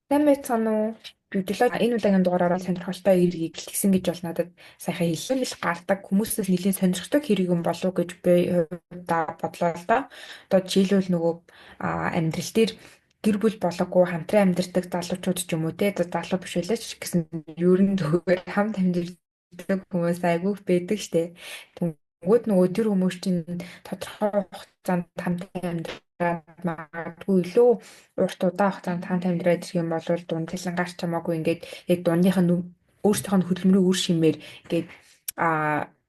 Сайн байцгаана уу? Библиологи энэ удаагийн дугаараараа сонирхолтой хэргийг хэлсэн гэж бол надад сайхан хэлсэн л гардаг хүмүүсээс нэлийн сонирхдаг хэрэг юм болов уу гэж би хувьдаа бодлоо л доо. Одоо жишээлбэл нөгөө амьдрал дээр гэр бүл болоогүй хамтран амьдардаг залуучууд ч юм уу те одоо залуу биш үлээч гэсэн ер нь зүгээр хамт амьдардаг хүмүүс айгүй байдаг штэ. Тэнгүүд нөгөө тэр хүмүүс чинь тодорхой хугацаанд хамт амьдраад магадгүй илүү урт удаан хугацаанд хамт амьдраад ирэх юм бол дундчлан гарч хамаагүй ингээд яг дундийнх нь өөрсдийнх нь хөдөлмөрийн үр шимээр ингээд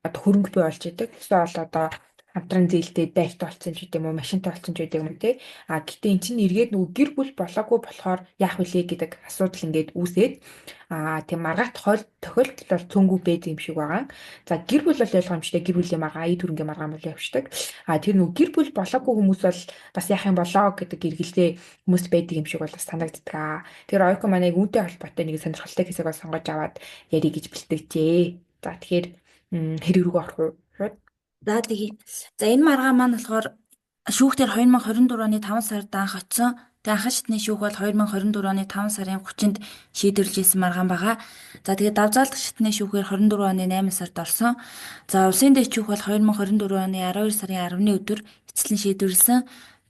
одоо хөрөнгө бий болж идэг. Эсвэл одоо хамтран зээлтэй дайрт болсон ч гэдэм үү, машинтай болсон ч гэдэм үү те. Гэтээ эн чинь эргээд нөгөө гэр бүл болоогүй болохоор яах вүлээ гэдэг асуудал ингээд үүсээд тийм маргаат тохиолдол бол цөөнгүй байдаг юм шиг байгаа. За гэр бүл бол ойлгомжтой гэр бүлийн маргаа, ая түрнгийн маргаан бол явждаг. Тэр нөгөө гэр бүл болоогүй хүмүүс бол бас яах юм болоо гэдэг эргэлзээ хүмүүс байдаг юм шиг бол бас санагддаг. Тэр ойко манайг үүнтэй холбоотой нэг сонирхолтой хэсэг бол сонгож аваад ярих гэж бэлтгэжээ. За тэгэхээр хэрэг рүү орох уу? За тэгээ. За энэ маргаан маань болохоор шүүхтэр 2024 оны 5 сард анх очсон. Тэгээ анхан шатны шүүх бол 2024 оны 5 сарын 30-нд шийдвэрлэжсэн маргаан байгаа. За тэгээ давзаалдах шатны шүүхээр 24 оны 8 сард орсон. За улсын дэд шүүх бол 2024 оны 12 сарын 10-ны өдөр эцэслэн шийдвэрлэсэн.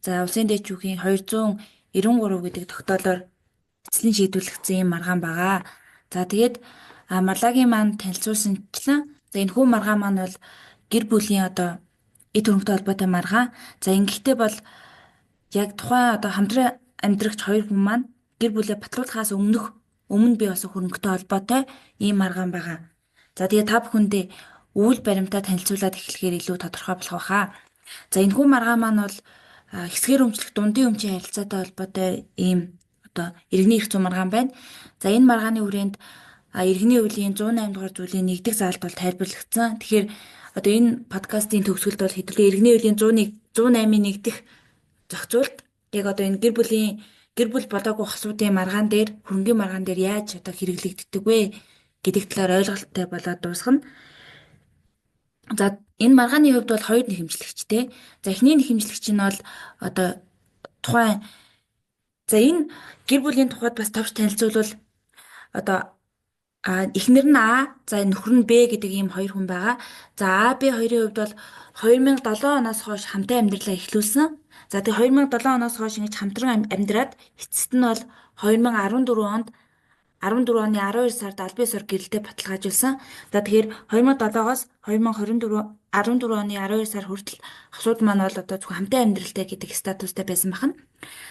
За улсын дэд шүүхийн 293 гэдэг тогтоолоор эцэслэн шийдвэрлэгдсэн юм маргаан байгаа. За тэгээд марлагийн маань танилцуулсанчлан за энэ хүү маргаан маань бол гэр бүлийн одоо эд хөрөнгөтэй холбоотой маргаан. За ингэхдээ бол яг тухайн одоо хамтран амьдрагч хоёр хүн маань гэр бүлээ батлуулахаас өмнө бий болсон хөрөнгөтэй холбоотой ийм маргаан байгаа. За тэгээ та бүхэндээ үйл баримтаа танилцуулаад эхлэхээр илүү тодорхой болох байхаа. За энэ хүн маргаан маань бол хэсгээр өмчлөх дундын өмчийн харилцаатай холбоотой ийм одоо иргэний эрх зүйн маргаан байна. За энэ маргааны хүрээнд иргэний хуулийн 108 дугаар зүйлийн 1-р заалт бол тайлбарлагдсан. Тэгэхээр одоо энэ подкастын төгсгөлд бол хэдүүлээ иргэний хуулийн 108-ийн 1-р зохицуулт яг одоо энэ гэр бүл болоогүй хосуудын маргаан дээр хөрөнгөний маргаан дээр яаж одоо хэрэглэгддэг вэ гэдэг талаар ойлголттой болоод дуусгана. За энэ маргааны хувьд бол хоёр нэхэмжлэгчтэй. За эхний нэхэмжлэгч нь бол одоо тухайн за энэ гэр бүлийн тухайд бас товч танилцуулбал одоо эхнэр нь А, за нөхөр нь Б гэдэг ийм хоёр хүн байгаа. За А, Б хоёрын хувьд бол 2007 оноос хойш хамтаа амьдралаа эхлүүлсэн. За тэгээ 2007 оноос хойш ингэж хамтран амьдраад эцэст нь бол 2014 онд 14 оны 12 сард аль бие сур гэрэлтэй баталгаажуулсан. За тэгэхээр 2007-оос 2024 14 оны 12 сар хүртэл хосууд маань бол одоо зөвхөн хамтаа амьдралтай гэдэг статустай байсан байна.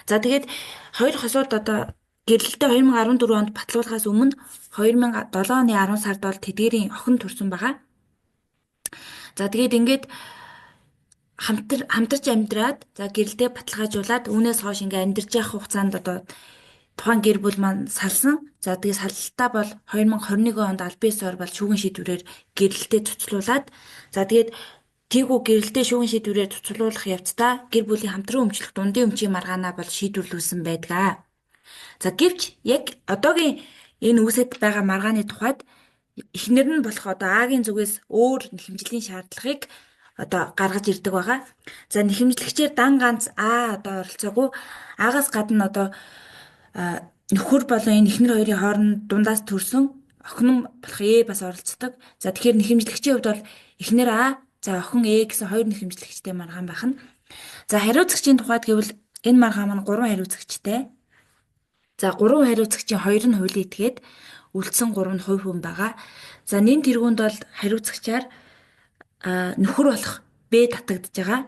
За тэгээд хоёр хосууд одоо гэрэлтэй 2014 онд батлуулахаас өмнө 2007 оны 10 сард бол тэдгээрийн охин төрсөн байгаа. За тэгээд ингээд хамтарч амьдраад за гэрэлтэй баталгаажуулаад үүнээс хойш ингээ амьдарч явах хугацаанд одоо тухайн гэр бүл маань салсан. За тэгээд саллалтаа бол 2021 онд аль бие суурь бол шүүгэн шийдвэрээр гэрэлтэй цуцлуулад за тэгээд тийгүү гэрэлтэй шүүгэн шийдвэрээр цуцлуулах явцдаа гэр бүлийн хамтран өмчлөх дундын өмчийн маргаанаа бол шийдвэрлүүлсэн байдаг. За гэвч яг одоогийн энэ үүсэт байгаа маргааны тухайд эхнэр нь болох одоо Агийн зүгээс өөр нэхэмжлийн шаардлагыг одоо гаргаж ирдэг байгаа. За нэхэмжлэгчээр дан ганц одоо оролцоогүй Агаас гадна одоо нөхөр болон энэ эхнэр хоёрын хооронд дундаас төрсөн охин болох бас оролцдог. За тэгэхээр нэхэмжлэгчийн хувьд бол эхнэр за охин гэсэн хоёр нэхэмжлэгчтэй маргаан байна. За хариуцагчийн тухайд гэвэл энэ маргаан маань 3 хариуцагчтай. За 3 хариуцагчийн 2 нь хуулийн этгээд үлдсэн 3 нь хувь хүн байгаа. За нэн тэргуунд бол хариуцагчаар нөхөр болох Б татагдж байгаа.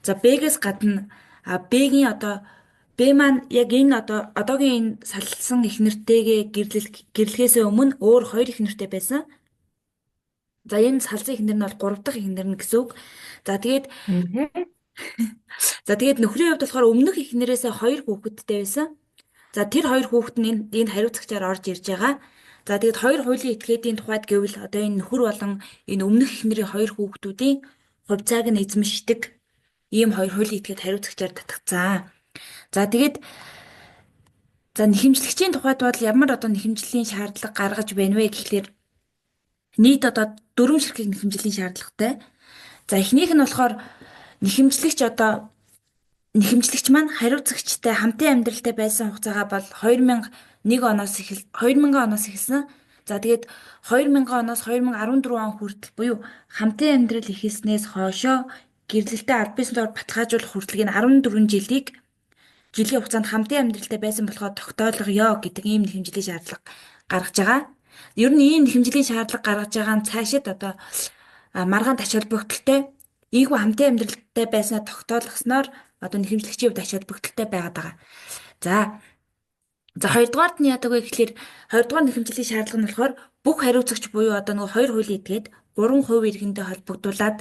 За Б-гээс гадна Б-гийн одоо Б маань яг энэ одоогийн энэ салсан эхнэртэйгээ гэрлэхээс өмнө өөр хоёр эхнэртэй байсан. За энэ салсан эхнэр нь бол 3 дахь эхнэр нь гэсэн үг. За тэгээд нөхрийн хувьд болохоор өмнөх эхнэрээсээ 2 хүүхэдтэй байсан. За тэр 2 хүүхэд нь энэ хариуцагчаар орж ирж байгаа. За тэгэд хоёр хуулийн этгээдийн тухайд гэвэл одоо энэ нөхөр болон энэ өмнөх эхнэрийн 2 хүүхдүүдийн хувьцааг нь эзэмшдэг ийм хоёр хуулийн этгээд хариуцагчаар татгцсан. За тэгээд нэхэмжлэгчийн тухайд бол ямар одоо нэхэмжлийн шаардлага гаргаж байна вэ гэхлээр нийт одоо 4 ширхэг нэхэмжлийн шаардлагатай. За эхнийх нь болохоор нэхэмжлэгч одоо Нэхэмжлэгч маань хариуцагчтай хамтын амьдралтай байсан хугацаагаа бол 2000 оноос эхэлсэн. За тэгээд 2000 оноос 2014 он хүртэл буюу хамтын амьдрал эхэлснээс хойшоо гэрлэлтэд аль биесийн дор баталгаажуулах хүртэлгийн 14 жилийн хугацаанд хамтын амьдралтай байсан болохоо тогтоолгоё гэдэг ийм нэхэмжлийн шаардлага гаргаж байгаа. Ер нь ийм нэхэмжлийн шаардлага гаргаж байгаа нь цаашид одоо маргаан ач холбогдолтой ийхүү хамтын амьдралтай байснаа тогтоолгосноор одоо нэхэмжлэгчийн хувьд ач холбогдолтой байгаад байгаа. За хоёрдугаард нь яадаг вэ гэхэлэр хоёрдугаар нэхэмжлийн шаардлага нь болохоор бүх хариуцагч буюу одоо нөгөө хоёр хуулийн этгээд 3% иргэнтэй холбогдуулаад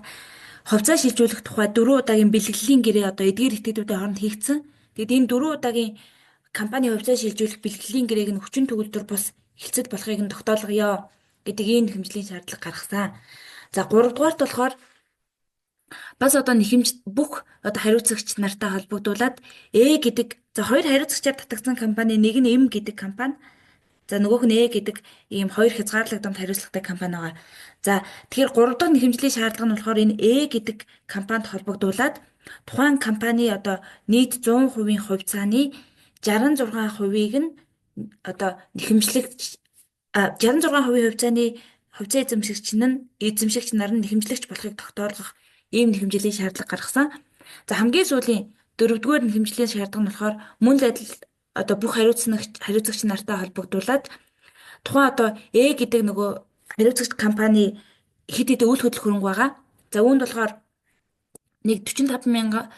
хувьцаа шилжүүлэх тухай 4 удаагийн бэлтгэлийн гэрээ одоо эдгээр этгээдүүдийн хооронд хийгдсэн. Тэгэд энэ 4 удаагийн компани хувьцаа шилжүүлэх бэлтгэлийн гэрээг нь хүчин төгөлдөр бус хэлцэж болохыг нь тогтоолгоё гэдэг ийм нэхэмжлийн шаардлага гаргасан. За 3 дугаарт болохоор бас одоо нэхэмж бүх одоо хариуцагч нартай холбогдуулаад гэдэг за хоёр хариуцагчаар татагдсан компани нэг нь М гэдэг компани за нөгөөх нь гэдэг ийм хоёр хязгаарлагдамж хариуцлагатай компани байгаа. За тэгэхээр 3 дахь нэхэмжлийн шаардлага нь болохоор энэ гэдэг компанид холбогдуулаад тухайн компани одоо нийт 100% хувьцааны 66%-ийг нь одоо нэхэмжлэгч 66% хувьцааны хувьцаа эзэмшигч нар нь нэхэмжлэгч болохыг тогтоолгох ийм нэхэмжлийн шаардлага гаргасан. За хамгийн сүүлийн 4-р нэхэмжлийн шаардлага нь болохоор мөн л адил одоо бүх хариуцагч нартай холбогдуулаад тухайн одоо гэдэг нөгөө хариуцагч компани хэд хэдэн үйл хөдлөх хөрөнгө байгаа. За үүнд болохоор нэг 45,600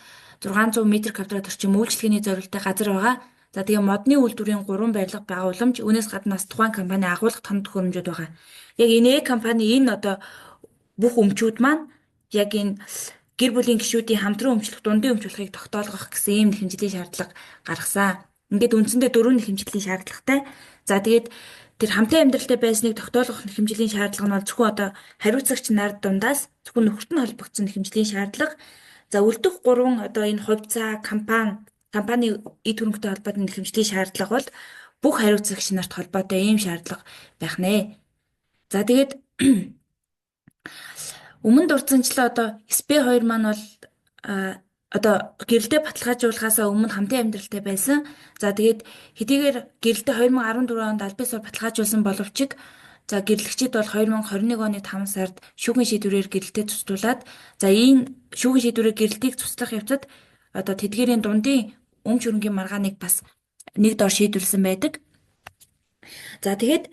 м2 орчим үйлчлэгээний зорилттой газар байгаа. За тэгээ модны үйлдвэрийн 3 барилга байгууламж үүнээс гаднаас тухайн компани агуулгах томд хөрөмжүүд байгаа. Яг энэ компани энэ одоо бүх өмчүүд маань яг энэ гэр бүлийн гишүүдийн хамтран өмчлөх дундын өмч болохыг тогтоолгох гэсэн ийм нэхэмжлийн шаардлага гаргасан. Ингээд үндсэндээ 4 нэхэмжлийн шаардлагатай. За тэгээд тэр хамтын амьдралтай байсныг тогтоолгох нэхэмжлийн шаардлага нь бол зөвхөн одоо хариуцагч нар дундаас зөвхөн нөхөрт нь холбогдсон нэхэмжлийн шаардлага. За үлдэх 3 одоо энэ хувьцаа компани эд хөрөнгөтэй холбоотой нэхэмжлийн шаардлага бол бүх хариуцагч нарт холбоотой ийм шаардлага байх нэ. За тэгээд өмнө дурдсанчлаа одоо СП2 маань бол одоо гэрэлтэй баталгаажуулахаасаа өмнө хамтын амьдралтай байсан. За тэгээд хэдийгээр гэрэлтэй 2014 онд аль биесээр баталгаажуулсан боловч за гэрлэгчид бол 2021 оны 5 сард шүүхийн шийдвэрээр гэрэлтэй цуцлуулад за энэ шүүхийн шийдвэрээр гэрэлтийг цуцлах явцад одоо тэдгээрийн дундын өмч хөрөнгийн маргааныг бас нэг дор шийдвэрлсэн байдаг. За тэгээд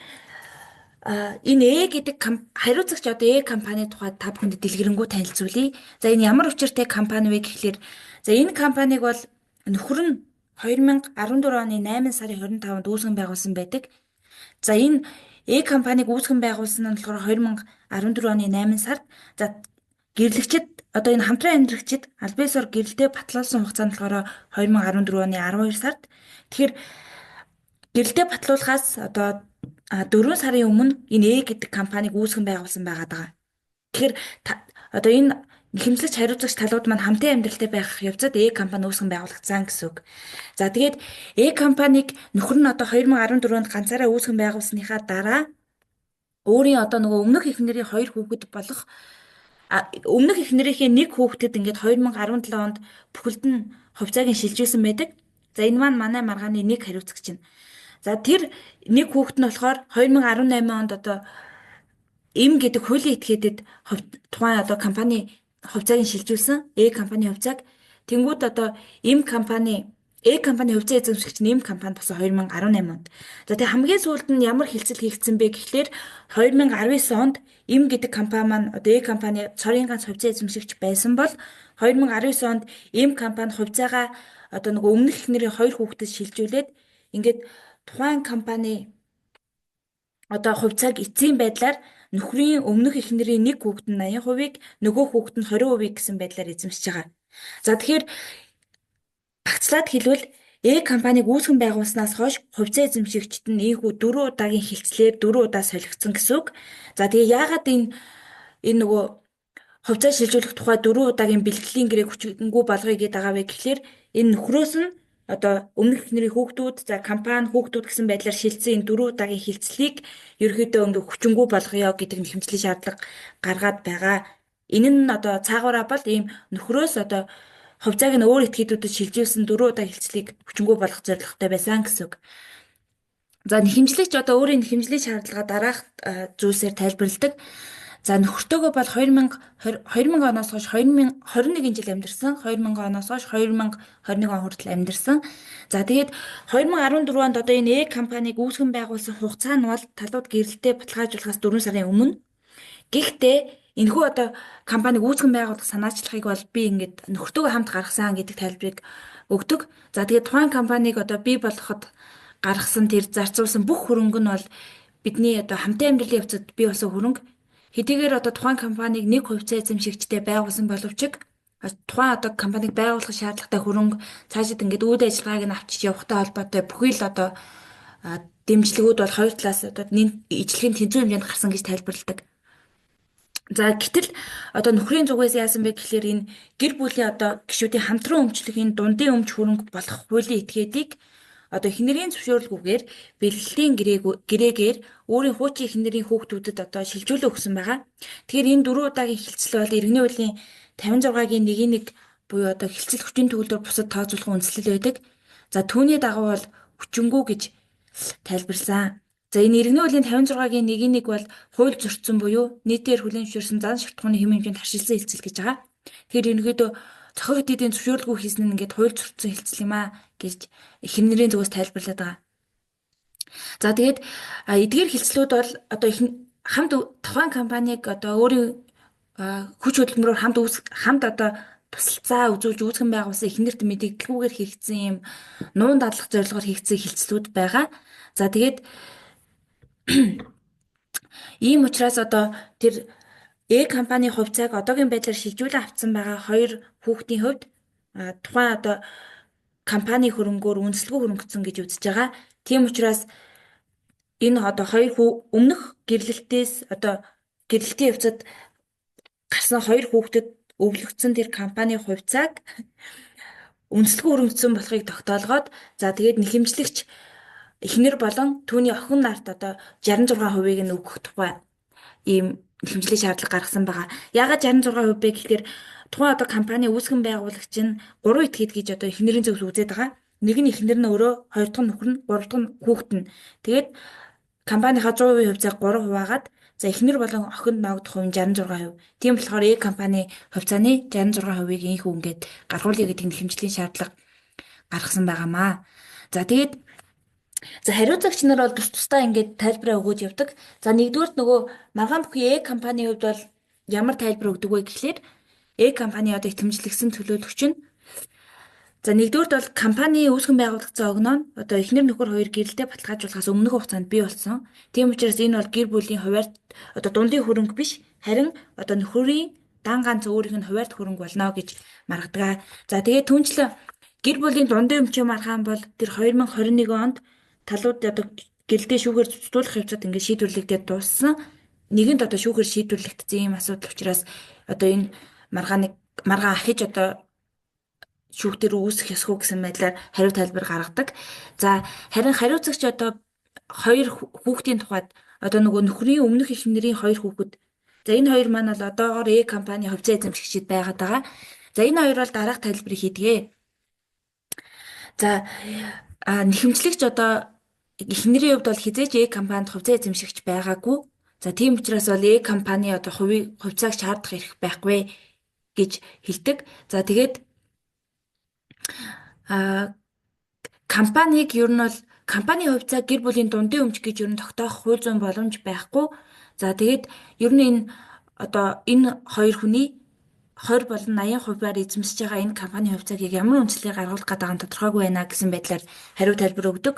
энэ гэдэг хариуцагч одоо компани тухайд та бүхэнд дэлгэрэнгүй танилцуулъя. За энэ ямар учиртай компани вэ гэхлээр за энэ компаниг бол нөхөр нь 2014 оны 8 сарын 25-нд үүсгэн байгуулсан байдаг. За энэ компаниг үүсгэн байгуулсан нь болохоор 2014 оны 8 сард за гэрлэгчид одоо энэ хамтран амьдрагчид аль биесээр гэрэлтэй батлуулсан хугацаа нь болохоор 2014 оны 12 сард. Тэгэхээр гэрэлтэй батлуулахаас одоо 4 сарын өмнө энэ гэдэг компаниг үүсгэн байгуулсан байгаа даа. Тэгэхээр одоо энэ нэхэмжлэгч хариуцагч талууд маань хамтын амьдралтай байх явцад компани үүсгэн байгуулагдсан гэсэн үг. За тэгээд компаниг нөхөр нь одоо 2014 онд ганцаараа үүсгэн байгуулсныхаа дараа өөрийн одоо нөгөө өмнөх эхнэрийн 2 хүүхэд болох өмнөх эхнэрийнхээ 1 хүүхдэд ингээд 2017 онд бүхэлд нь хувьцааг нь шилжүүлсэн байдаг. За энэ маань манай маргааны 1 хариуцагч нь. За тэр 1 хүүхэд нь болохоор 2018 онд одоо М гэдэг хуулийн этгээдэд тухайн одоо компани хувьцааг нь шилжүүлсэн. Компани хувьцааг тэнгууд одоо компани хувьцаа эзэмшигч нь компани болсон 2018 онд. За тэг хамгийн сүүлд нь ямар хэлцэл хийгдсэн бэ гэхлээр 2019 онд М гэдэг компани маань одоо компани цорын ганц хувьцаа эзэмшигч байсан бол 2019 онд компани хувьцаагаа одоо нөгөө өмнөх эхнэрийн 2 хүүхдэд шилжүүлээд ингээд тухайн компани одоо хувьцааг эцсийн байдлаар нөхрийн өмнөх эхнэрийн 1 хүүхэд нь 80%-ийг нөгөө хүүхэд нь 20% гэсэн байдлаар эзэмшиж байгаа. За тэгэхээр багцлаад хэлбэл компаниг үүсгэн байгуулснаас хойш хувьцаа эзэмшигчид нь ийхүү 4 удаагийн хилцлээр 4 удаа солигдсон гэсэн үг. За тэгээ яагаад энэ нөгөө хувьцаа шилжүүлэх тухай 4 удаагийн бэлтгэлийн гэрээг хүчингү болгоё гэдэг байгаа вэ гэхлээр энэ нөхрөөс нь одоо өмнөх эхнэрийн хүүхдүүд за компани хүүхдүүд гэсэн байдлаар шилжсэн энэ 4 удаагийн хилцлийг ерөөхдөө ингээ хүчингү болгоё гэдэг нэхэмжлийн шаардлага гаргаад байгаа. Энэ нь одоо цаагаараа бол ийм нөхрөөс одоо хувьцааг нь өөр этгээдүүдэд шилжүүлсэн 4 удаа хилцлийг хүчингү болгох зорилготой байсан гэсэн үг. За нэхэмжлэгч одоо өөрийн нэхэмжлийн шаардлага дараах зүйлсээр тайлбарладаг. За нөхөртөөгөө бол 2000 оноос хойш 2021 жил амьдарсан. 2000 оноос хойш 2021 он хүртэл амьдарсан. За тэгээд 2014 онд одоо энэ компанийг үүсгэн байгуулсан хугацаа нь бол талууд гэрэлтэй баталгаажуулахаас 4 сарын өмнө. Гэхдээ энэхүү одоо компанийг үүсгэн байгуулах санаачлалыг бол би ингээд нөхөртөөгөө хамт гаргасан гэдэг тайлбарыг өгдөг. За тэгээд тухайн компанийг одоо бий болгоход гаргасан тэр зарцуулсан бүх хөрөнгө нь бол бидний одоо хамтын амьдралын явцад бий болсон хөрөнгө. Хэдийгээр одоо тухайн компанийг нэг хувьцаа эзэмшигчтэй байгуулсан боловч тухайн одоо компанийг байгуулах шаардлагатай хөрөнгө цаашид ингээд үйл ажиллагааг нь авчиж явахтай холбоотой бүхий л одоо дэмжлэгүүд бол хоёр талаас одоо ижлэгийн тэнцвэр хэмжээнд гарсан гэж тайлбарладаг. За гэтэл одоо нөхрийн зүгээс яасан бэ гэхээр энэ гэр бүлийн одоо гишүүдийн хамтран өмчлөгийн дундын өмч хөрөнгө болох хуулийн этгээдийг одоо эхнэрийн зөвшөөрлгүйгээр бэлгэлийн гэрээгээр өөрийн хуучин эхнэрийн хүүхдүүдэд одоо шилжүүлээ өгсөн байгаа. Тэгэхээр энэ 4 удаагийн хилцэл бол иргэний хуулийн 56-гийн 1-1 буюу одоо хилцэл хүчин төгөлдөр бусад тооцоолох үндслэл байдаг. За түүний дагуу бол хүчингү гэж тайлбарласан. За энэ иргэний хуулийн 56-гийн 1-1 бол хууль зөрчсөн буюу нийтээр хүлээн зөвшөөрсөн зан шалтгааны хэм хэмжээнд харшилсан хилцэл гэж байгаа. Тэгэхээр ерөнхийдөө зохиол эдийн зөвшөөрлгүй хийсэн нь ингээд хууль зөрчсөн хилцэл юм аа гэж эхнэрийн зүгээс тайлбарлаад байгаа. За тэгээд эдгээр хилцлүүд бол одоо хамт тухайн компанийг одоо өөрийн хүч хөдөлмөрөөр хамт одоо тусалцаа үзүүлж үүсгэн байгуулсан эхнэрт мэдээлэлгүйгээр хийгдсэн юм нуун дадлах зорилгоор хийгдсэн хилцлүүд байгаа. За тэгээд ийм учраас одоо тэр компани хувьцааг одоогийн байдлаар шилжүүлэн авсан байгаа хоёр хүүхдийн хувьд тухайн одоо компани хөрөнгөөр үнэлэлгүй хөрөнгөцсөн гэж үзэж байгаа. Тийм учраас энэ одоо хоёр өмнөх гэрлэлтээс одоо гэрлэлтийн явцад гарсан хоёр хүүхдэд өвлөгдсөн тэр компани хувьцааг үнэлэлгүй хөрөнгөцсөн болохыг тогтоолгоод за тэгээд нэхэмжлэгч эхнэр болон түүний охин нарт одоо 66% нь өгөх тухай ийм нэхэмжлийн шаардлага гаргасан байгаа. Яагаад 66% бэ гэхээр тухайн одоо компани үүсгэн байгуулагч нь 3 этгээд гэж одоо эхнэрийн зөвс үзээд байгаа. Нэг нь эхнэр нь өөрөө, хоёр дахь нь нөхөр нь, гурав дахь нь хүүхэд нь. Тэгээд компанийхаа 100% хувьцааг 3% хагаад за эхнэр болон охинд ногдох хувь нь 66%. Тийм болохоор компани хувьцааны 66%-ийг инх үнгээд гаргуулъя гэдэг нэхэмжлийн шаардлага гаргасан байгаамаа. За тэгээд хариуцагч нар бол тусдаа ингээд тайлбараа өгөөж явдаг. За нэгдүгээрт нөгөө маргаан бүхий компанийн хувьд бол ямар тайлбар өгдөг вэ гэхлээр компани одоо итгэмжлэгсэн төлөөлөгч нь за нэгдүгээрт бол компани үүсгэн байгуулагдсан огноо нь одоо эхнэр нөхөр хоёр гэрэлтэй баталгаажуулахаас өмнөх хугацаанд бий болсон. Тийм учраас энэ бол гэр бүлийн хуваарьт одоо дундын хөрөнгө биш харин одоо нөхрийн дан ганц өөрийнх нь хуваарьт хөрөнгө болно гэж маргадаг. За тэгээд түнчлэн гэр бүлийн дундын өмчийн маргаан бол тэр 2021 онд талууд одоо гэрэлтэй шүүгээр зохицуулах явцад ингээд шийдвэрлэгдээд дууссан. Нэгэнд одоо шүүгээр шийдвэрлэгдсэн юм асуудал учраас одоо энэ маргаан ахиж одоо шүүхтэр үүсэх ёсгүй гэсэн байдлаар хариу тайлбар гаргадаг. За харин хариуцагч одоо хоёр хүүхдийн тухайд одоо нөгөө нөхрийн өмнөх эхнэрийн хоёр хүүхэд. За энэ хоёр маань бол одоогоор компани хувьцаа эзэмшигчид байгаад байгаа. За энэ хоёр бол дараах тайлбарыг хийдгээ. За нэхэмжлэгч одоо эхнэрийн хувьд бол хизээч компанид хувьцаа эзэмшигч байгаагүй. За тийм учраас бол компани одоо хувьцааг шаардах эрх байхгүй гэж хэлдэг. За тэгээд компаниг ер нь бол компани хувьцааг гэр бүлийн дундын өмч гэж ер нь тогтоох хууль зүйн боломж байхгүй. За тэгээд ер нь энэ одоо энэ хоёр хүний 20 болон 80%-аар эзэмсэж байгаа энэ компани хувьцааг ямар үндслээр гаргуулах гэдэг нь тодорхойгүй байна гэсэн байдлаар хариу тайлбар өгдөг.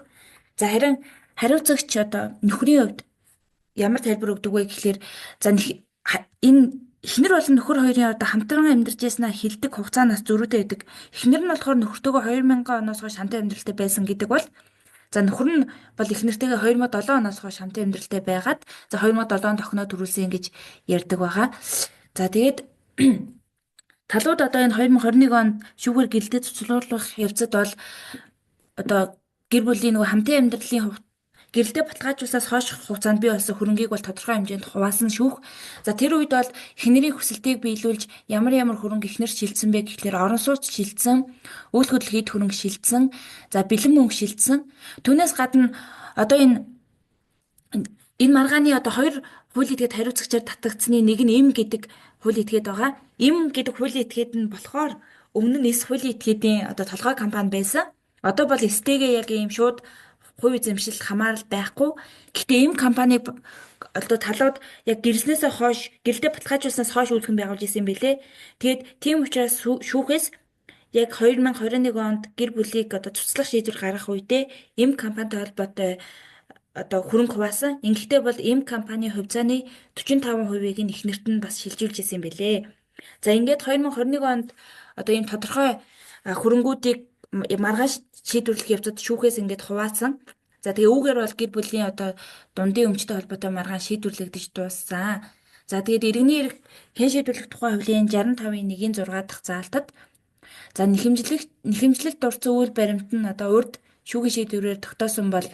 За харин хариуцагч одоо нөхрийн хувьд ямар тайлбар өгдөг вэ гэхлээр за энэ эхнэр болон нөхөр хоёрын одоо хамтран амьдарч яснаа хилдэг хугацаанаас зөрүүтэй байдаг. Эхнэр нь болохоор нөхөртөөгөө 2000 оноос хойш хамтан амьдралтай байсан гэдэг бол за нөхөр нь бол эхнэртэйгээ 2007 оноос хойш хамтан амьдралтай байгаад за 2007 онд охиноо төрүүлсэн гэж ярьдаг байгаа. За тэгээд талууд одоо энэ 2021 онд шүүгээр гэрэлтэд цуцлуулах явцад бол одоо гэр бүлийн нөгөө хамтын амьдралын гэрэлтэй баталгаажуулсаас хойш хугацаанд бий болсон хөрөнгийг бол тодорхой хэмжээнд хуваасан шүүх. За тэр үед бол эхнэрийн хүсэлтийг биелүүлж ямар хөрөнгө эхнэр шилжсэн бэ гэхлээр орон сууц шилжсэн, үйл хөдлөл эд хөрөнгө шилжсэн, за бэлэн мөнгө шилжсэн. Түүнээс гадна одоо энэ маргааны одоо хоёр хуулийн этгээд хариуцагчаар татагдсны нэг нь эм гэдэг хуулийн этгээд байгаа. Эм гэдэг хуулийн этгээд нь болохоор өмнө нь эс хуулийн этгээдийн одоо толгой компани байсан. Одоо бол эстэйгээ яг ийм шууд хувь эзэмшил хамаарал байхгүй. Гэхдээ эм компани одоо талууд яг гэрэлснээсээ хойш гэрэлтэй баталгаажуулснаас хойш үүсгэн байгуулж исэн юм билэ. Тэгээд тийм учраас шүүхээс яг 2021 онд гэр бүлийг одоо цуцлах шийдвэр гаргах үедээ эм компанитай холбоотой одоо хөрөнгө хуваасан. Ингэхдээ бол эм компани хувьцааны 45%-ийг нь эхнэрт нь бас шилжүүлж исэн юм билэ. За ингээд 2021 онд одоо ийм тодорхой хөрөнгүүдийг маргааш шийдвэрлэх явцад шүүхээс ингээд хуваасан. За тэгээ үүгээр бол гэр бүлийн одоо дундын өмчтэй холбоотой маргаан шийдвэрлэгдэж дууссан. За тэгээд иргэний эрх хэн шийдвэрлэх тухай хуулийн 65-ийн 1-ийн 6 дахь заалтад за нэхэмжлэлт дурдсан үйл баримт нь одоо урд шүүхийн шийдвэрээр тогтоосон бол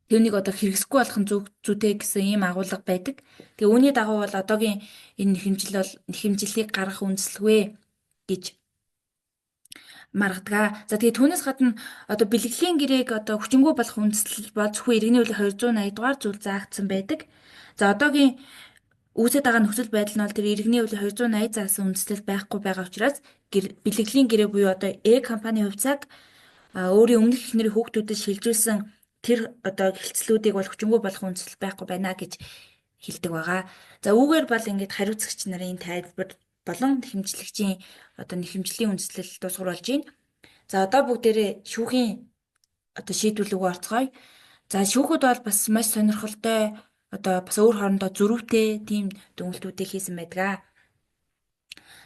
түүнийг одоо хэрэгсэхгүй болох нь зүйтэй гэсэн ийм агуулга байдаг. Тэгээ үүний дагуу бол одоогийн энэ нэхэмжлэлийг гаргах үндслэгүй гэж маргадаг. За тэгээ түүнээс гадна одоо бэлгэлийн гэрээг одоо хүчингү болох үндслэл бол зөвхөн иргэний хуулийн 280 дугаар зүйл заагдсан байдаг. За одоогийн үүсэж байгаа нөхцөл байдал нь бол тэр иргэний хуулийн 280 заасан үндслэл байхгүй байгаа учраас бэлгэлийн гэрээ буюу одоо компани хувьцааг өөрийн өмнөх эхнэрийн хүүхдүүдэд шилжүүлсэн тэр одоо хэлцлүүдийг бол хүчингү болох үндслэл байхгүй байна гэж хэлдэг байгаа. За үүгээр бол ингээд хариуцагч нарын тайлбар болон нэхэмжлэгчийн одоо нэхэмжлийн үндслэл тусгар болж байна. За одоо бүгдээрээ шүүхийн одоо шийдвэрлэг рүү орцгоё. За шүүхүүд бол бас маш сонирхолтой одоо бас өөр хоорондоо зөрүүтэй тийм дүгнэлтүүдийг хийсэн байдаг.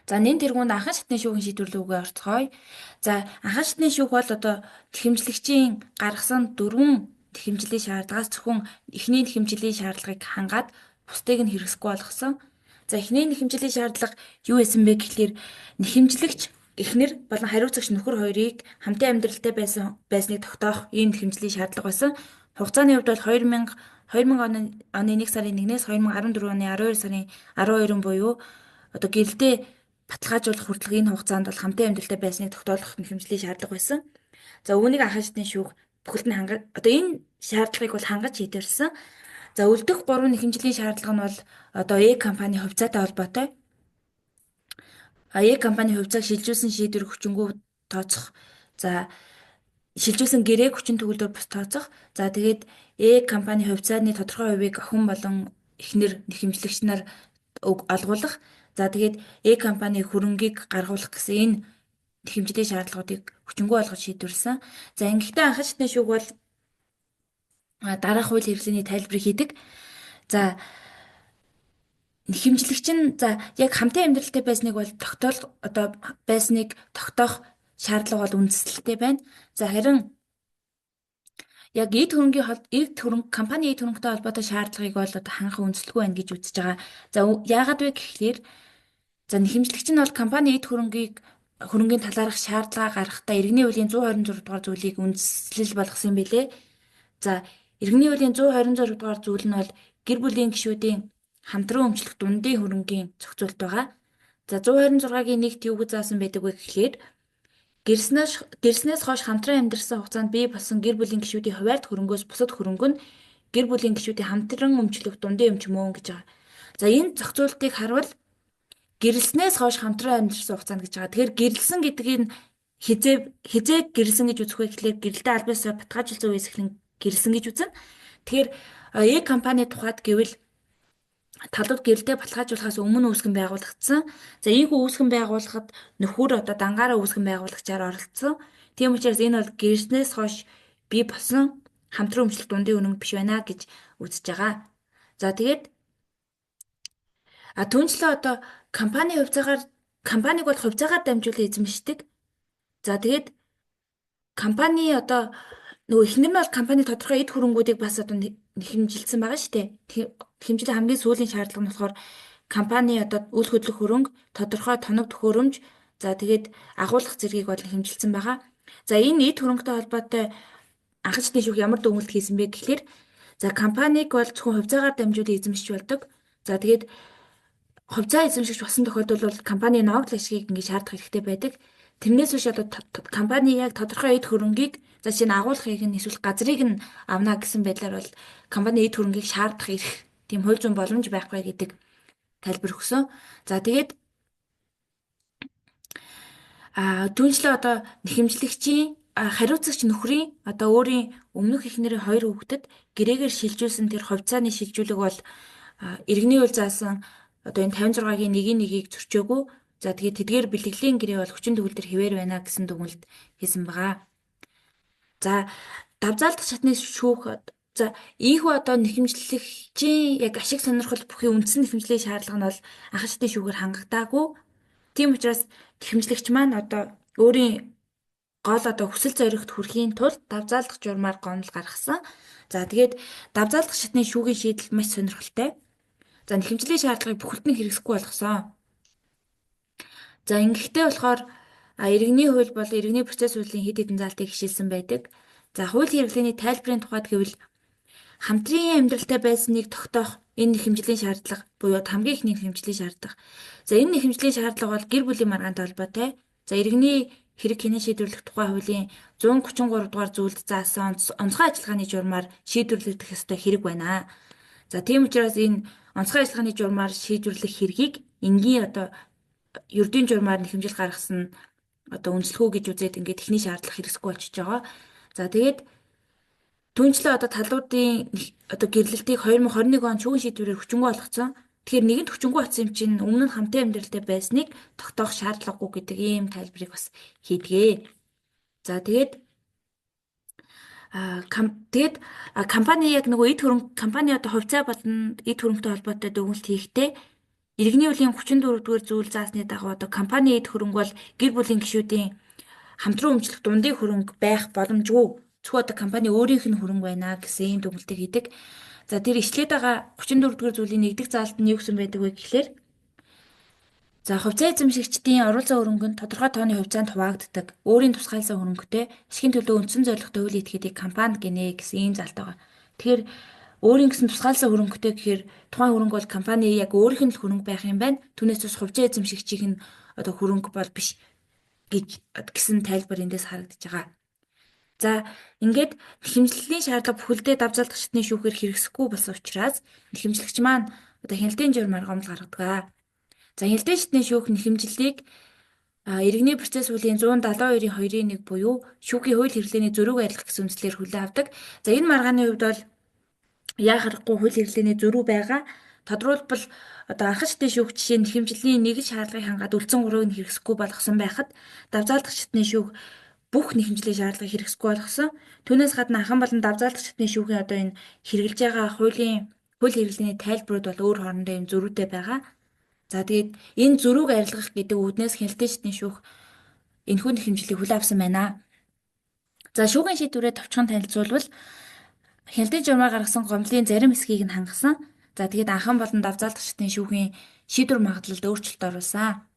За нэн тэргүүнд анхан шатны шүүхийн шийдвэрлэгүүгээ орцгоё. За анхан шатны шүүх бол одоо нэхэмжлэгчийн гаргасан 4 нэхэмжлийн шаардлагаас зөвхөн эхний нэхэмжлийн шаардлагыг хангаад бусдыг нь хэрэгсэхгүй болгосон. За эхний нэхэмжлийн шаардлага юу байсан бэ гэхлээр нэхэмжлэгч эхнэр болон хариуцагч нөхөр хоёрыг хамтын амьдралтай байсныг тогтоох ийм нэхэмжлийн шаардлага байсан. Хугацааны хувьд бол 2000 оны 1 сарын 1-ээс 2014 оны 12 сарын 12-нд буюу одоо гэрэлтэй баталгаажуулах хүртэл энэ хугацаанд бол хамтын амьдралтай байсныг тогтоох нэхэмжлийн шаардлага байсан. За үүнийг анхан шатны шүүх бүхэлд нь хангаж одоо энэ шаардлагыг бол хангаж шийдвэрлсэн. За үлдэх 3 нэхэмжлийн шаардлага нь бол одоо компани хувьцаатай холбоотой. Компани хувьцааг шилжүүлсэн шийдвэр хүчингү тооцох. За шилжүүлсэн гэрээг хүчин төгөлдөр бус тооцох. За тэгээд компани хувьцааны тодорхой хувийг охин болон эхнэр нэхэмжлэгч нар олгуулах. За тэгээд компани хөрөнгийг гаргуулах гэсэн энэ нэхэмжлийн шаардлагуудыг хүчингү болгож шийдвэрлсэн. За ингэхдээ анхан шатны шүүх бол дараах хууль хэрэглээний тайлбарыг хийдэг. За нэхэмжлэгч нь за яг хамтын амьдралтай байсныг бол байсныг тогтоох шаардлага бол үндэслэлтэй байна. За харин яг компани эд хөрөнгөтэй холбоотой шаардлагыг бол одоо хангах үндэслэлгүй байна гэж үзэж байгаа. За яагаад вэ гэхлээр за нэхэмжлэгч нь бол компани эд хөрөнгийн талаарх шаардлага гаргахдаа иргэний хуулийн 126 дугаар зүйлийг үндэслэл болгосон юм билээ. За иргэний хуулийн 126 дугаар зүйл нь бол гэр бүлийн гишүүдийн хамтран өмчлөх дундын хөрөнгийн зохицуулт байгаа. За 126-гийн 1-т юу гэж заасан байдаг вэ гэхлээр гэрснээс хойш хамтран амьдарсан хугацаанд бий болсон гэр бүлийн гишүүдийн хуваарьт хөрөнгөөс бусад хөрөнгө нь гэр бүлийн гишүүдийн хамтран өмчлөх дундын өмч мөн гэж байгаа. За энэ зохицуултыг харвал гэрэлснээс хойш хамтран амьдарсан хугацаанд гэж байгаа. Тэгэхээр гэрэлсэн гэдгийг хизээ гэрэлсэн гэж үзэх вэ гэхлээр гэрэлтэй аль биесээр баталгаажуулсан үеэс эхлэн гэрэлсэн гэж үзнэ. Тэгэхээр компани тухайд гэвэл талууд гэрэлтэй баталгаажуулахаас өмнө үүсгэн байгуулагдсан. За ийхүү үүсгэн байгуулахад нөхөр одоо дангаараа үүсгэн байгуулагчаар оролцсон. Тийм учраас энэ бол гэрэлснээс хойш бий болсон хамтран өмчлөх дундын үнэмт биш байна гэж үзэж байгаа. За тэгээд түүнчлээ одоо компаниг бол хувьцаагаар дамжуулан эзэмшдэг. За тэгээд компани одоо нөгөө эхнэр нь бол компани тодорхой эд хөрөнгүүдийг бас одоо нэхэмжилсэн байгаа шүү дээ. Нэхэмжлийн хамгийн сүүлийн шаардлага нь болохоор компани одоо үйл хөдлөх хөрөнгө, тодорхой тоног төхөөрөмж, за тэгээд агуулгах зэргийг бол нэхэмжилсэн байгаа. За энэ эд хөрөнгөтэй холбоотой анхан шатны шүүх ямар дүгнэлт хийсэн бэ гэхлээр за компанийг бол зөвхөн хувьцаагаар дамжуулан эзэмшиж болдог. За тэгээд хувьцаа эзэмшигч болсон тохиолдолд бол компани ногдол ашгийг ингээд шаардах хэрэгтэй байдаг. Тэрнээс биш одоо компани яг тодорхой эд хөрөнгийг за чинь агуулгыг нь эсвэл газрыг нь авна гэсэн байдлаар бол компани эд хөрөнгийг шаардах эрх тийм хууль зүйн боломж байхгүй гэдэг тайлбар өгсөн. За тэгээд түүнчлээ одоо нэхэмжлэгчийн хариуцагч нөхрийн одоо өөрийн өмнөх эхнэрийн хоёр хүүхдэд гэрээгээр шилжүүлсэн тэр хувьцааны шилжүүлэг бол иргэний үйл заасан одоо энэ 56-гийн нэгийг зөрчөөгүй. За тэгээд тэдгээр бэлтгэлийн гэрээ бол хүчин төгөлдөр хэвээр байна гэсэн дүгнэлт хийсэн байгаа. За давзаалдах шатны шүүх за ийхүү одоо нэхэмжлэгчийн яг ашиг сонирхол бүхий үндсэн нэхэмжлийн шаардлага нь бол анхан шатны шүүхээр хангагдаагүй. Тийм учраас нэхэмжлэгч маань одоо өөрийн гол одоо хүсэл зоригт хүрэхийн тулд давзаалдах журмаар гомдол гаргасан. За тэгээд давзаалдах шатны шүүхийн шийдэл маш сонирхолтой. За нэхэмжлийн шаардлагыг бүхэлд нь хэрэгсэхгүй болгосон. За ингэхдээ болохоор иргэний хууль бол иргэний процесс хуулийн хэд хэдэн заалтыг хишээлсэн байдаг. За хууль хэрэглээний тайлбарын тухайд гэвэл хамтран амьдралтай байсныг тогтоох энэ нэхэмжлийн шаардлага буюу хамгийн ихний нэхэмжлийн шаардлага. За энэ нэхэмжлийн шаардлага бол гэр бүлийн маргаантай холбоотой. За иргэний хэрэг хянан шийдвэрлэх тухай хуулийн 133 дугаар зүйлд заасан онцгой ажиллагааны журмаар шийдвэрлэгдэх ёстой хэрэг байна. За тийм учраас энэ онцгой ажиллагааны журмаар шийдвэрлэх хэргийг энгийн одоо ердийн журмаар нэхэмжил гаргасан одоо үнэлэхүү гэж үзээд ингээд техник шаардлага хэрэгсэхгүй болчихж байгаа. За тэгээд түүнчлээ одоо талуудын одоо гэрлэлтийг 2021 он шүүгэн шийдвэрээр хүчингүй болгоцсон. Тэгэхээр нэгэнт хүчингүй болсон юм чинь өмнө нь хамтын амьдралтай байсныг тогтоох шаардлагагүй гэдэг ийм тайлбарыг бас хийдгээ. За тэгээд компани яг нөгөө эд хөрөнгө компани одоо хувьцаа болон эд хөрөнгөтэй холбоотой дүгнэлт хийхдээ иргэний үеийн 34 дугаар зүйл заасны дагуу одоо компани эд хөрөнгө бол гэр бүлийн гишүүдийн хамтран өмчлөх дундын хөрөнгө байх боломжгүй. Зөвхөн одоо компани өөрийнх нь хөрөнгө байна гэсэн ийм дүгнэлтийг хийдэг. За тэр ишлээд байгаа 34 дугаар зүйлийн нэгдүгээр заалт нь юу гэсэн байдаг вэ гэхлээр за хувьцаа эзэмшигчдийн оруулсан хөрөнгө нь тодорхой тооны хувьцаанд хуваагддаг. Өөрийн тусгайлсан хөрөнгөтэй ашигын төлөө үндсэн зорилготой үйл этгээдийг компанид гинэ гэсэн ийм заалт байгаа. Тэгэхээр өөрийн гэсэн тусгайлсан хөрөнгөтэй гэхээр тухайн хөрөнгө бол компани яг өөрийнх нь л хөрөнгө байх юм байна. Түүнээс бас хувьцаа эзэмшигчийн одоо хөрөнгө бол биш гэж гэсэн тайлбар эндээс харагдаж байгаа. За ингээд нэхэмжлэлийн шаардлага бүхэлдээ давзаалдах шатны шүүхээр хэрэгсэхгүй болсон учраас нэхэмжлэгч маань одоо хяналтын журмаар гомдол гаргадаг. За хяналтын шатны шүүх нэхэмжлэлийг иргэний процесс хуулийн 172-ийн 2-ын 1 буюу шүүхийн хууль хэрэглээний зөрүүг арилгах гэсэн үндслээр хүлээн авдаг. За энэ маргааны хувьд бол яа харахгүй хууль хэрэглээний зөрүү байгаа. Тодорхойлбол одоо анхан шатны шүүх жишээ нэхэмжлэлийн нэг шаардлагыг хангаад үлдсэн 3-ыг хэрэгсэхгүй болгосон байхад давзаалдах шатны шүүх бүх нэхэмжлийн шаардлагыг хэрэгсэхгүй болгосон. Түүнээс гадна анхан болон давзаалдах шатны шүүхийн одоо энэ хэрэгжилж байгаа хууль хэрэглээний тайлбарууд бол өөр хоорондоо юм зөрүүтэй байгаа. За тэгээд энэ зөрүүг арилгах гэдэг үүднээс хяналтын шатны шүүх энэхүү нэхэмжлийг хүлээн авсан байна. За шүүхийн шийдвэрээ товчхон танилцуулбал хяналтын журмаар гаргасан гомдлын зарим хэсгийг нь хангасан. За тэгээд анхан болон давзаалдах шатны шүүхийн шийдвэр магадлалд өөрчлөлт оруулсан.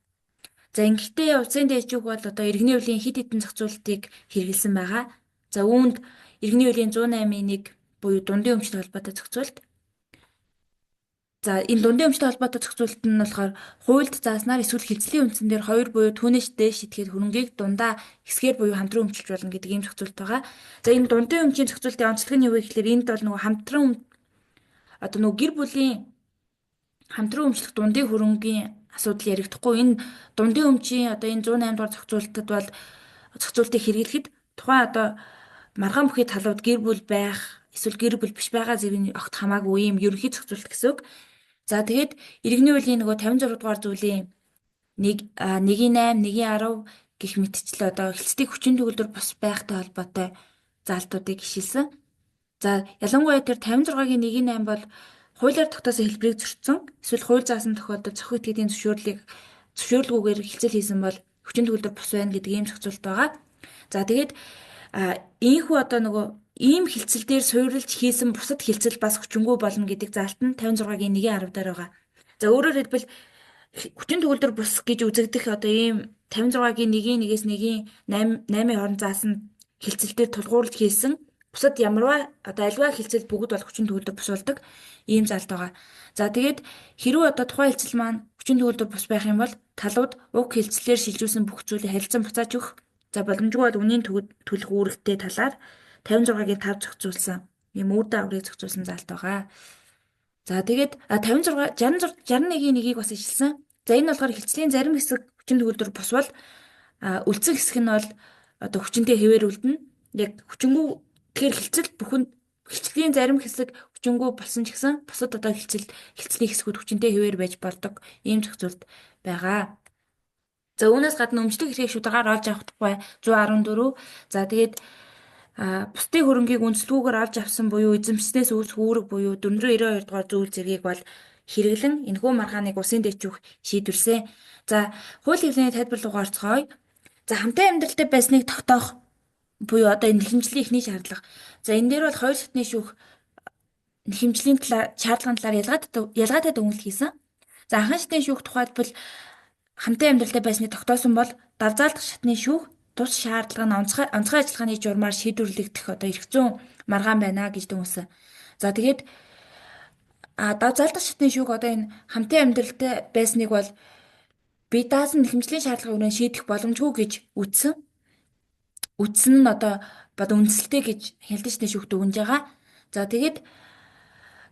За ингэхдээ улсын дэжүүг бол одоо иргэний үеийн хэд хэдэн зохицуултыг хэрэгэлсэн байгаа. За үүнд иргэний үеийн 108-ийн 1 буюу дундын өмчтэй холбоотой зохицуулт. За энэ дундын өмчтэй холбоотой зохицуулт нь болохоор хуульд зааснаар эсвэл хилцлийн үндсэн дээр 2 буюу түүнээс дээш итгэхэд хөрөнгийг дундаа хэсгээр буюу хамтран өмчилж болно гэдэг ийм зохицуулт байгаа. За энэ дундын өмчийн зохицуултын онцлог нь юу вэ гэхээр энд бол нөгөө хамтран одоо нөгөө гэр бүлийн хамтран өмчлөх дундын хөрөнгийн асуудал яригдахгүй. Энэ дундын өмчийн одоо энэ 108 дугаар зохицуултад бол зохицуултыг хэрэглэхэд тухайн одоо маргаан бүхий талууд гэр бүл байх эсвэл гэр бүл биш байгаа зэрэг огт хамаагүй юм ерөнхий зохицуулт гэсэн үг. За тэгээд иргэний үеийн нөгөө 56 дугаар зүйлийн 1-8, 1-10 гэх мэтчлээ одоо хэлцдэг хүчин төгөлдөр бус байхтай холбоотой заалтуудыг хишээлсэн. За ялангуяа тэр 56-гийн 1-8 бол хуулиар тогтоосон хэлбэрийг зөрчсөн. Эсвэл хууль заасан тохиолдолд зохио итгэдийн зөвшөөрлгүйгээр хилцэл хийсэн бол хүчин төгөлдөр бус байна гэдэг ийм зохицуулт байгаа. За тэгээд ийхүү одоо нөгөө ийм хилцэл дээр суурилж хийсэн бусад хилцэл бас хүчингүй болно гэдэг заалт нь 56-гийн 1-10 дээр байгаа. За өөрөөр хэлбэл хүчин төгөлдөр бус гэж үзэгдэх одоо ийм 56-гийн 1-1-ээс 1-8-ийн хооронд заасан хилцэл дээр тулгуурлаж хийсэн бусад ямарваа одоо альва хилцэл бүгд бол хүчин төгөлдөр бус болдог ийм залт байгаа. За тэгээд хэрвээ одоо тухайн хилцэл маань хүчин төгөлдөр бус байх юм бол талууд уг хилцлээр шилжүүлсэн бүх зүйлийг харилцан буцааж өгөх. За боломжгүй бол үнийн төлөх үүрэгтэй талаар 56-гийн 5 зохицуулсан ийм үр дагаврыг зохицуулсан залт байгаа. За тэгээд 56 61-ийн 1-ийг бас ижилсэн. За энэ болохоор хилцлийн зарим хэсэг хүчин төгөлдөр бусвал үлдсэн хэсэг нь бол одоо хүчинтэй хэвээр үлдэнэ. Яг хүчингү тэгэхээр хилцлийн зарим хэсэг хүчингү болсон ч гэсэн бусад одоо хилцлийн хэсгүүд хүчинтэй хэвээр байж болдог ийм зохицуулт байгаа. За үүнээс гадна өмчлөг эрхийг шударгаар олж авах тухай 114. За тэгээд бусдын хөрөнгийг үнэлэлгүйгээр олж авсан буюу эзэмшснээс үүсэх үүрэг буюу 492 дугаар зүйл зэргийг бол хэрэглэн энэхүү маргааныг усын дэвжүүлэх шийдвэрлсэн. За хууль хэвлэлийн тайлбар руу орцгоё. За хамтын амьдралтай байсныг тогтоох буюу одоо энэ нэхэмжлийн эхний шаардлага. За энэ дээр бол хоёр шатны шүүх нэхэмжлийн шаардлагын талаар ялгаатай дүгнэлт хийсэн. За анхан шатны шүүх тухайлбал хамтын амьдралтай байсныг тогтоосон бол давзаалдах шатны шүүх тус шаардлага нь онцгой ажиллагааны журмаар шийдвэрлэгдэх одоо эрх зүйн маргаан байна гэж дүгнсэн. За тэгээд давзаалдах шатны шүүх одоо энэ хамтын амьдралтай байсныг бол бие даасан нэхэмжлийн шаардлагын өрөөнд шийдэх боломжгүй гэж үзсэн. Үтсэн нь одоо үндэслэлтэй гэж хяналтын шатны шүүхт өгнж байгаа. За тэгээд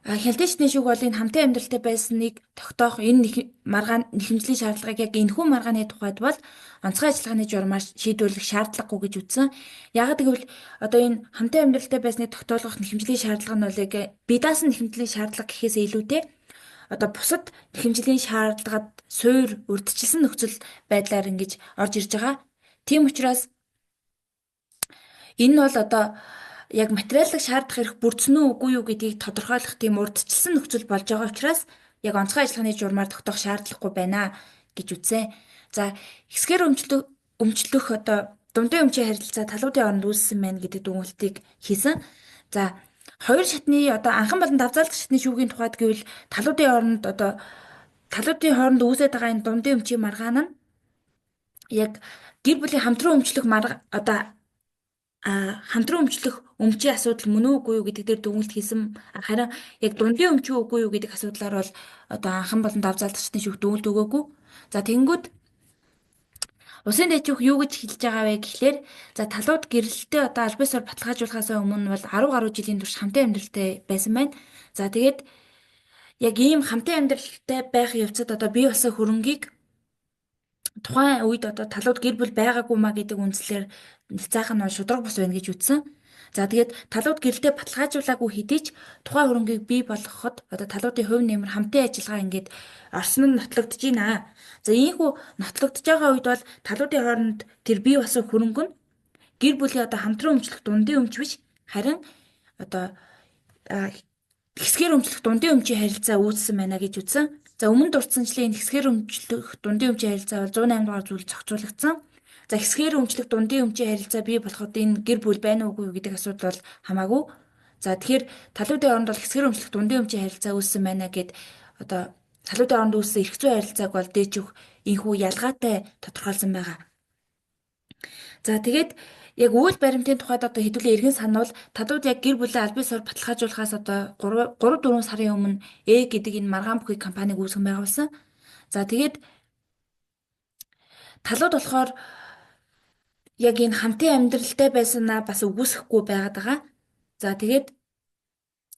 хяналтын шатны шүүх бол энэ хамтын амьдралтай байсныг тогтоох энэ маргаан нэхэмжлийн шаардлагыг яг энэхүү маргааны тухайд бол онцгой ажиллагааны журмаар шийдвэрлэх шаардлагагүй гэж үзсэн. Яг гэвэл одоо энэ хамтын амьдралтай байсныг тогтоох нэхэмжлийн шаардлага нь бол яг бие даасан нэхэмжлийн шаардлага гэхээс илүүтэй одоо бусад нэхэмжлийн шаардлагад суур урьдчилсан нөхцөл байдлаар ингэж орж ирж байгаа. Тийм учраас энэ нь бол одоо яг материалын шаардах эрх бүрдсэн үү үгүй юу гэдгийг тодорхойлох тийм урьдчилсан нөхцөл болж байгаа учраас яг онцгой ажиллагааны журмаар тогтоох шаардлагагүй байна гэж үзсэн. За хэсгээр өмчлөх одоо дундын өмчийн харилцаа талуудын оронд үүссэн байна гэдэг дүгнэлтийг хийсэн. За хоёр шатны одоо анхан болон давзаалдах шатны шүүхийн тухайд гэвэл талуудын хооронд үүсэж байгаа энэ дундын өмчийн маргаан нь яг гэр бүлийн хамтран өмчлөх хамтран өмчлөх өмчийн асуудал мөн үгүй юу гэдэг дээр дүгнэлт хийсэн. Харин яг дундын өмч үгүй юу гэдэг асуудлаар бол одоо анхан болон давзаалдах шатны шүүх дүгнэлт өгөөгүй. За тэгэнгүүт усын дэвжих юу гэж хэлж байгаа вэ гэхлээр за талууд гэрэлтэй одоо аль биесээр баталгаажуулахаас өмнө бол 10 гаруй жилийн турш хамтын амьдралтай байсан байна. За тэгээд яг ийм хамтын амьдралтай байх явцад одоо бие болсон хөрөнгийг тухайн үед одоо талууд гэр бүл байгаагүй маа гэдэг үндслээр нэлцаах нь шудраг бус байна гэж үзсэн. За тэгээд талууд гэрэлтэй баталгаажуулаагүй хэдий ч тухайн хөрөнгийг бий болгоход одоо талуудын хувь нэмэр хамтын ажиллагаа ингээд орсон нь нотлогдож байна. За ийхүү нотлогдож байгаа үед бол талуудын хооронд тэр бий болсон хөрөнгө нь гэр бүлийн одоо хамтран өмчлөх дундын өмч биш харин одоо хэсгээр өмчлөх дундын өмчийн харилцаа үүссэн байна гэж үзсэн. За өмнө дурдсанчлын хэсгээр өмчлөх дундын өмчийн харилцаа бол 108 дугаар зүйл зохицуулагдсан. За хэсгээр өмчлөх дундын өмчийн харилцаа бий болоход энэ гэр бүл байна уугүй юу гэдэг асуудал бол хамаагүй. За тэгэхээр талуудын оронд бол хэсгээр өмчлөх дундын өмчийн харилцаа үүссэн байна гэд одоо талуудын оронд үүссэн эрх зүйн харилцааг бол дээжих энхүү ялгаатай тодорхойлсон байгаа. За тэгээд яг үйл баримтын тухайд одоо хэдүүлээ эргэн сануул талууд яг гэр бүлээ аль биесээр баталгаажуулахаас одоо 3-4 сарын өмнө гэдэг энэ маргаан бүхий компаниг үүсгэн байгуулсан. За тэгээд талууд болохоор яг энэ хамтын амьдралтай байсанаа бас үгүйсэхгүй байгаад байгаа. За тэгээд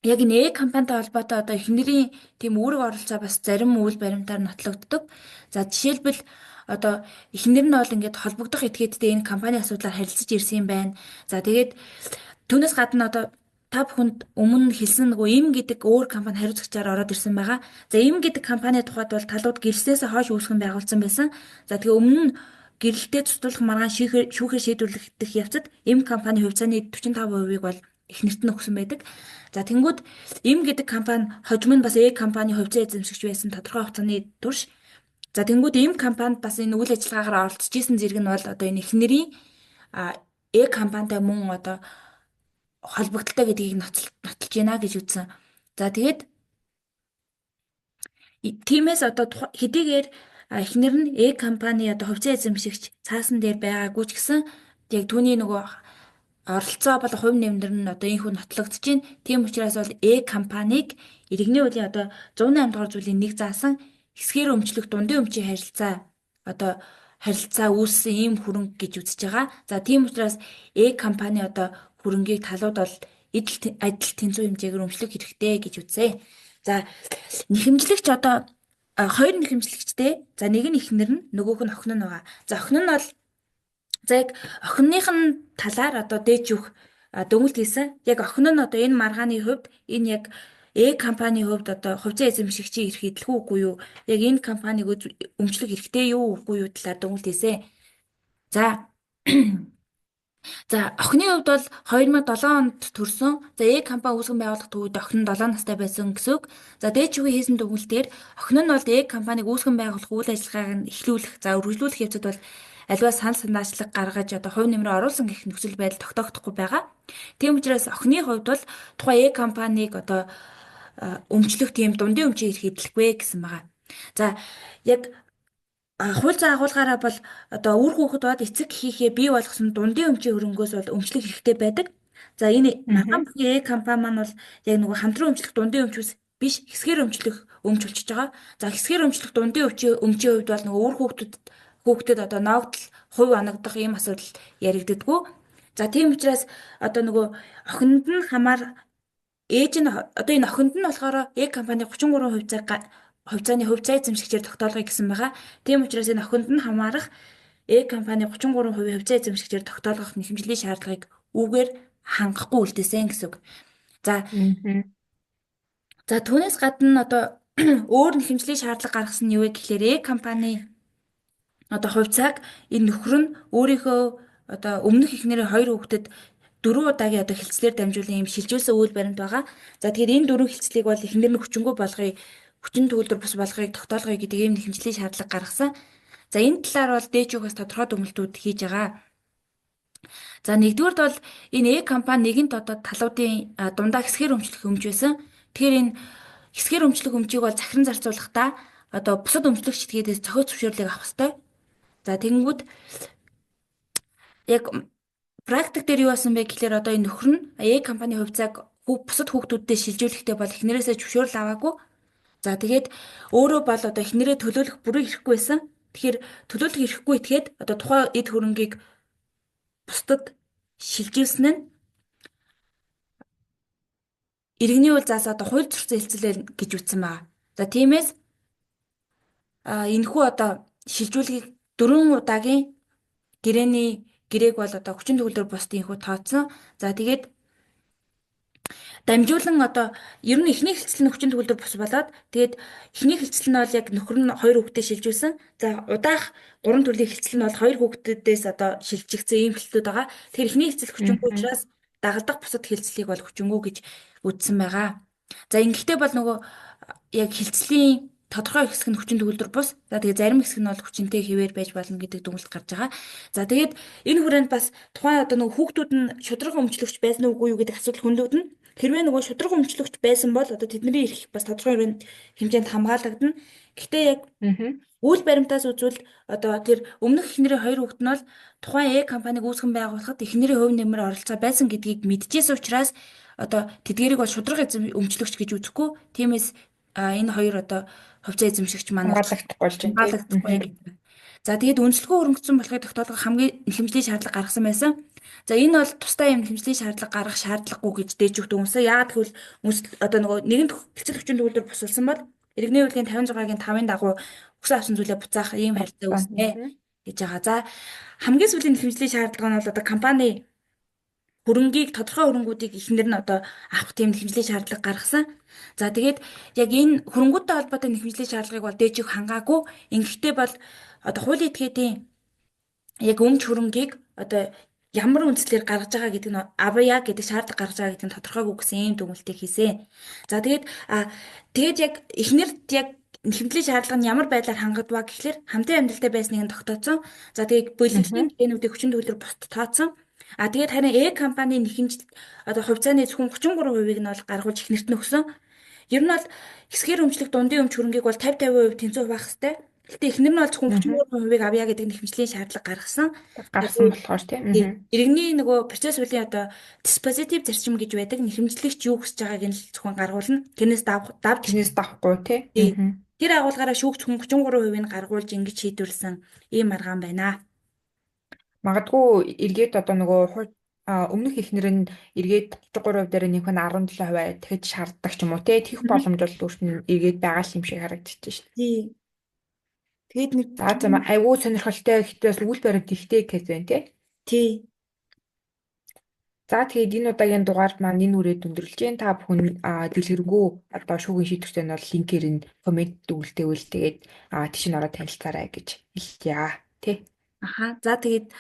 яг энэ компанитай холбоотой одоо эхнэрийн тийм үүрэг оролцоо бас зарим үйл баримтаар нотлогддог. За жишээлбэл одоо эхнэр нь бол ингээд холбогдох этгээдтэй энэ компани асуудлаар харилцаж ирсэн юм байна. За тэгээд түүнээс гадна одоо та бүхэнд өмнө хэлсэн нөгөө им гэдэг өөр компани хариуцагчаар ороод ирсэн байгаа. За им гэдэг компани тухайд бол талууд гэрэлтээс хойш үүсгэн байгуулсан байсан. За тэгээ өмнө нь гэрэлтээ цуцлах маргаан шүүхээр шийдвэрлэгдэх явцад им компани хувьцааны 45%-ийг бол эхнэрт нь өгсөн байдаг. За тэнгууд им гэдэг компани хожим нь бас компани хувьцаа эзэмшигч байсан тодорхой хугацааны турш. За тэнгууд им компанид бас энэ үйл ажиллагаагаар оролцож исэн зэрэг нь бол одоо энэ эхнэрийн компанитай мөн одоо холбогдолтой гэдгийг нотолж байна гэж үзсэн. За тэгээд тиймээс одоо хэдийгээр эхнэр нь компани одоо хувьцаа эзэмшигч цаасан дээр байгаагүй ч гэсэн яг түүний нөгөө оролцоо бол хувь нэмэр нь одоо ийхүү нотлогдож байна. Тийм учраас бол E компаниг иргэний үеийн одоо 108 дугаар зүйлийн нэг заасан хэсгээр өмчлөх дундын өмчийн харилцаа үүссэн ийм хөрөнгө гэж үзэж байгаа. За тийм учраас E компани одоо хөрөнгийг талууд бол адил тэнцүү хэмжээгээр өмчлөх хэрэгтэй гэж үзье. За нэхэмжлэгч одоо хоёр нэхэмжлэгчтэй. За нэг нь эхнэр нь, нөгөөх нь охин нь байгаа. За охин нь бол за яг охиных нь талаар одоо дээж өгөх дүгнэлт хийсэн. Яг охин нь одоо энэ маргааны хувьд энэ яг E компани хувьд одоо хувьцаа эзэмшигчийн эрх идэлгүй үгүй юу? Яг энэ компаниг өмчлөх хэрэгтэй юу үгүй юу талаар дүгнэлт хийсэн. За За охины хувьд бол 2007 онд төрсөн. За E компани үүсгэн байгуулагдах үед охин нь 7 настай байсан гэсэн үг. За дээд шүгийн хийсэн дүгнэлтээр охин нь бол E компаниг үүсгэн байгуулах үйл ажиллагааг нь эхлүүлэх, за үргэлжлүүлэх явцад бол аливаа санал санаачлаг гаргаж одоо хувь нэмрээ оруулсан гэх нөхцөл байдал тогтоогдохгүй байгаа. Тийм учраас охины хувьд бол тухайн E компаниг одоо өмчлөх тийм дундын өмчийн эрх идэлгүй гэсэн байгаа. За яг хууль зүйн агуулгаараа бол одоо үр хүүхэд бод эцэг эхийнхээ бий болгосон дундын өмчийн хөрөнгөөс бол өмчлөх хэрэгтэй байдаг. За энэ маргаан бүхий компани маань бол яг нөгөө хамтран өмчлөх дундын өмчөөс биш хэсгээр өмчлөх өмч болчихж байгаа. За хэсгээр өмчлөх дундын өмчийн хувьд бол нөгөө үр хүүхдэд одоо ноогдол хувь оногдох ийм асуудал яригддаггүй. За тийм учраас одоо нөгөө охинд нь ээж нь одоо энэ охинд нь болохоор E компани 33% хувьцааны хувьцаа эзэмшигчээр тогтоолгоё гэсэн байгаа. Тийм учраас энэ охинд нь хамаарах E компани 33% хувьцаа эзэмшигчээр тогтоолгох нэхэмжлийн шаардлагыг үүгээр хангахгүй үлдээсэн гэсэн үг. За түүнээс гадна одоо өөр нэхэмжлийн шаардлага гаргасан нь юу вэ гэхээр E компани одоо хувьцааг энэ нөхөр нь өөрийнхөө одоо өмнөх эхнэрийн 2 хүүхдэд 4 удаагийн одоо хилцлээр дамжуулан юм шилжүүлсэн үйл баримт байгаа. За тэгэхээр энэ 4 хилцлийг бол эхнэр нь хүчингү болгоё, хүчин төгөлдөр бус болгоёг тогтоолгоё гэдэг ийм нэхэмжлийн шаардлага гаргасан. За энэ талаар бол дээжүүгээс тодорхой дүгнэлтүүд хийж байгаа. За нэгдүгээрт бол энэ E компани нэгэнт одоо талуудын дундаа хэсгээр өмчлөх өмч байсан. Тэгэхээр энэ хэсгээр өмчлөх өмчийг бол захиран зарцуулахдаа одоо бусад өмчлөгч этгээдээс зохиос зөвшөөрлийг авах хэрэгтэй. За тэгэнгүүт яг практик дээр юу болсон бэ гэхээр одоо энэ нөхөр нь E компани хувьцааг бусад хүүхдүүддээ шилжүүлэхдээ бол эхнэрээсээ зөвшөөрөл аваагүй. За тэгээд өөрөө бол одоо эхнэрээ төлөөлөх бүрэн эрхгүй байсан. Тэгэхээр төлөөлөх эрхгүй этгээд одоо тухайн эд хөрөнгийг бусдад шилжүүлсэн нь иргэний улзаас одоо хууль зөрчил хэлцэлээ гэж үтсэн байгаа. За тиймээс энэхүү одоо шилжүүлгийг 4 удаагийн гэрээг бол одоо хүчин төгөлдөр бусдын энэхүү тооцсон. За тэгээд дамжуулан одоо ер нь эхний хэлцэл нь хүчин төгөлдөр бус болоод тэгээд эхний хэлцэл нь бол яг нөхөр нь 2 хүүхдэд шилжүүлсэн. За удаах 3 төрлийн хэлцэл нь бол 2 хүүхдүүдээс одоо шилжигдсэн ийм хэлцлүүд байгаа. Тэгэхээр эхний хэлцэл хүчингү учраас дагалдах бусад хэлцлийг бол хүчингү гэж үздсэн байгаа. За ингэхдээ бол нөгөө яг хэлцлийн тодорхой хэсэг нь хүчин төгөлдөр бус. За тэгээд зарим хэсэг нь бол хүчинтэй хэвээр байж болно гэдэг дүгнэлт гарч байгаа. За тэгээд энэ хүрээнд бас тухайн одоо нөгөө хүүхдүүд нь шудраг өмчлөгч байсан уугүй юу гэдэг асуудал хүндүүднэ. Хэрвээ нөгөө шудраг өмчлөгч байсан бол одоо тэдний эрх бас тодорхой хэмжээнд хамгаалагдана. Гэхдээ яг үйл баримтаас үзвэл одоо тэр өмнөх эхнэрийн 2 хүүхэд нь бол тухайн E компаниг үүсгэн байгуулахад эхнэрийн хувь нэмэр оролцоо байсан гэдгийг мэдчихсэн учраас одоо тэдгэрийг бол шудраг өмчлөгч гэж үзэхгүй. Тиймээс энэ хоёр одоо хувьцаа эзэмшигч маань хамгаалагдахгүй гэдэг. За тэгээд үнэлэхгүй хөрөнгөцсөн болохыг тогтоолгох хамгийн нэхэмжлийн шаардлага гаргасан байсан. За энэ бол тусдаа юм нэхэмжлийн шаардлага гаргах шаардлагагүй гэж дээж өгдөг юмсаа. Яагаад гэвэл одоо нөгөө нэгэн хэлцэл хүчин төгөлдөр босулсан бол иргэний үйлгийн 56-гийн 5-ын дагуу өсөө авсан зүйлээ буцаах ийм харилцаа үүснэ гэж байгаа. За хамгийн сүүлийн нэхэмжлийн шаардлага нь бол одоо компани хөрөнгийг тодорхой хөрөнгүүдийг эхнэр нь одоо авах тийм нэхэмжлийн шаардлага гаргасан. За тэгээд яг энэ хөрөнгүүдтэй холбоотой нэхэмжлийн шаардлагыг бол дээж өгөх хангаагүй. Ингэхдээ бол одоо хуулийн этгээдийн яг өмч хөрөнгийг одоо ямар үндслээр гаргаж байгаа гэдэг нь авъя гэдэг шаардлага гаргаж байгаа гэдэг нь тодорхойгүй гэсэн ийм дүгнэлтийг хийсэн. За тэгээд яг эхнэрт яг нэхэмжлийн шаардлага нь ямар байдлаар хангагдваа гэхлээр хамтын амьдралтай байсныг нь тогтооцсон. За тэгээд бүлэглэлийн гэрээнүүдийг хүчин төгөлдөр бусд тооцсон. Тэгээд харин E компани нэхэмж одоо хувьцааны зөвхөн 33%-ийг нь бол гаргуулж эхнэрт нь өгсөн. Ер нь бол хэсгээр өмчлөх дундын өмч хөрөнгийг бол 50-50% тэнцүү байх хэрэгтэй. Гэтэ эхнэр нь бол зөвхөн Аа. 33% авъя гэдэг нэхэмжлийн шаардлага гаргасан. Гаргасан Тэгээд болохоор тийм. тий, Аа. иргэний нөгөө процесс үеийн одоо диспозитив зарчим гэж байдаг. Нэхэмжлэгч юу хүсэж байгааг нь л зөвхөн гаргуулна. Тэрнээс давж Тэрнээс давахгүй тийм. тий. Аа. Тэр агуулгаараа шүүгч хүн 33% нь гаргуулж ингэж шийдвэрлсэн ийм маргаан байна. Магадгүй эргээд одоо нөгөө өмнөх эхнэр нь эргээд 33% дээр нэмэх нь 17% дахиж шаарддаг ч юм уу те тэгэх Мгм. боломж бол өөрт нь эргээд байгаа юм шиг харагдчих шээ. Тий. Тэгээд нэг За за айгүй сонирхолтой ихтэй үйл баримт ихтэй кейс байна те. тий. За тэгээд энэ удаагийн дугаард маань энэ үрээд өндөрлж जैन та бүхэн дэлгэрэнгүй одоо шүүхийн шийдвэртэй нь бол линкээр нь коммент үлдээвэл тэгээд тийш нь ороод танилцаарай гэж хэлье. Тэ. Аха. За тэгээд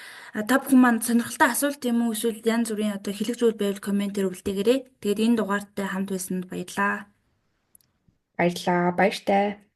та бүхэн манд сонирхолтой асуулт юм уу эсвэл янз бүрийн одоо хэлэх зүйл байвал комментээр үлдээгээрэй. Тэгээд энэ дугаартай хамт байсанд баярлалаа. Баярлалаа. Баяртай.